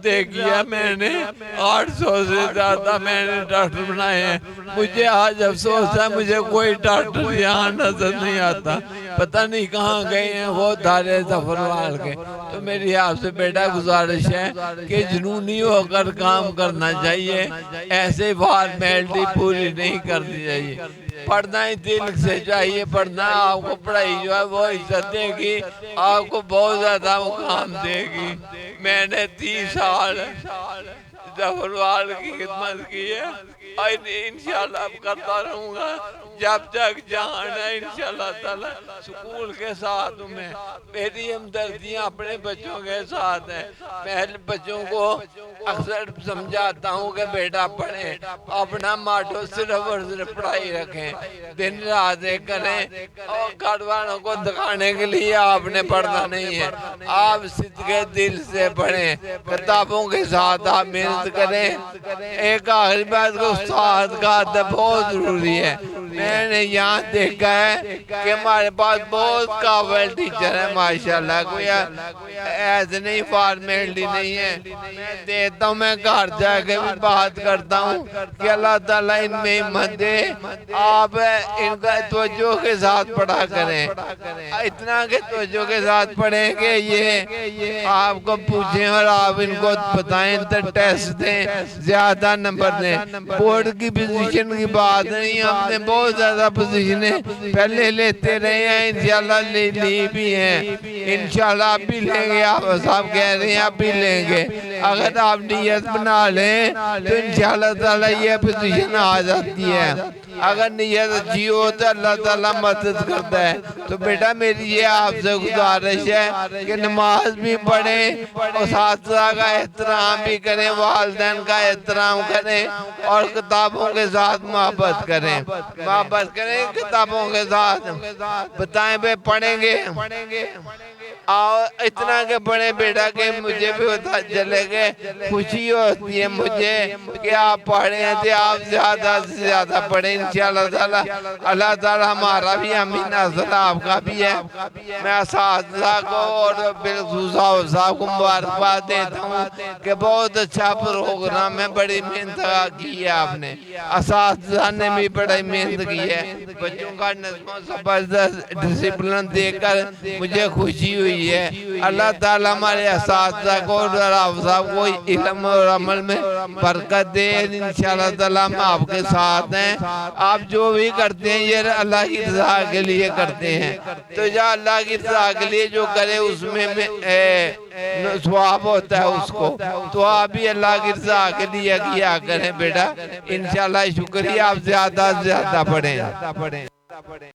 دے کیا میں نے 800 سے زیادہ میں نے ڈاکٹر بنائے ہیں. مجھے آج افسوس ہے مجھے کوئی ڈاکٹر یہاں نظر نہیں آتا. پتہ نہیں کہاں گئے ہیں وہ دارے ظفروال کے. تو میری آپ سے بیٹا گزارش ہے کہ جنونی ہو کر کام کرنا چاہیے. ایسے فارمیلٹی پوری نہیں کرنی چاہیے. پڑھنا ہی دل سے چاہیے. پڑھنا آپ کو پڑھائی جو ہے وہ عزت دے گی, آپ کو بہت زیادہ مقام دے گی. میں نے 30 سال ظفروال کی خدمت کی ہے اور انشاءاللہ اب کرتا رہوں گا جب تک جان ہے. انشاءاللہ تعالی سکول کے ساتھ ہوں میں. میری ہمدردیاں اپنے بچوں کے ساتھ ہیں. میں بچوں کو اکثر سمجھاتا ہوں کہ بیٹا پڑھیں, اپنا ماٹو صرف اور صرف پڑھائی رکھیں, دن رات ایک کریں, اور گھر والوں کو دکھانے کے لیے آپ نے پڑھنا نہیں ہے. آپ صدقے دل سے پڑھیں, کتابوں کے ساتھ آپ محنت کریں. ایک آخری بات کو استاد کا ادب بہت ضروری ہے. میں نے یہاں دیکھا ہے کہ ہمارے پاس بہت قابل ٹیچر ہے ماشاءاللہ. کوئی ایسے نہیں فارمیلٹی نہیں ہے. میں دیتا ہوں, میں گھر جا کے بھی بات کرتا ہوں کہ اللہ تعالیٰ ان میں ہمت دے. آپ ان کا توجہ کے ساتھ پڑھا کریں, اتنا کہ توجہ کے ساتھ پڑھیں کہ یہ آپ کو پوچھیں اور آپ ان کو بتائیں, ٹیسٹ دیں, زیادہ نمبر دیں. بورڈ کی پوزیشن کی بات نہیں, ہم نے بہت زیادہ پوزیشنیں پہلے لیتے رہے ہیں, انشاءاللہ لی بھی ہیں. انشاءاللہ آپ بھی لیں گے. آپ صاحب کہہ رہے ہیں آپ بھی لیں گے. اگر آپ نیت بنا لیں تو انشاءاللہ تعالیٰ یہ پوزیشن آ جاتی ہے. اگر نیت اچھی ہو تو اللہ تعالیٰ مدد کرتا ہے. تو بیٹا میری یہ آپ سے گزارش ہے کہ نماز بھی پڑھیں, اساتذہ کا احترام بھی کریں, والدین کا احترام کریں, اور کتابوں کے ساتھ محبت کریں. محبت کریں کتابوں کے ساتھ. بتائیں بے پڑھیں گے, اور اتنا کہ پڑھیں بیٹا کہ مجھے بھی پتہ چلے گے. خوشی ہوتی ہے مجھے کہ آپ پڑھیں تھے. آپ زیادہ سے زیادہ پڑھیں انشاءاللہ تعالیٰ. اللہ تعالیٰ ہمارا بھی امین نظر آپ کا بھی ہے. میں اساتذہ کو اور بالخصوص صاحب کو مبارکباد دیتا ہوں کہ بہت اچھا پروگرام ہے. بڑی محنت کی ہے آپ نے, اساتذہ نے بھی بڑی محنت کی ہے. بچوں کا نظم و زبردست ڈسپلن دیکھ کر مجھے خوشی ہوئی ہے. اللہ تعالیٰ ہمارے اساتذہ کو اور آپ صاحب کو علم اور عمل میں برکت دے. انشاءاللہ تعالیٰ ہم آپ کے ساتھ ہیں. آپ جو بھی کرتے ہیں یہ اللہ کی رضا کے لیے کرتے ہیں. تو جو اللہ کی رضا کے لیے جو کرے اس میں ثواب ہوتا ہے اس کو. تو آپ بھی اللہ کی رضا کے لیے کیا کریں بیٹا. انشاءاللہ شکریہ. آپ زیادہ سے زیادہ پڑھیں.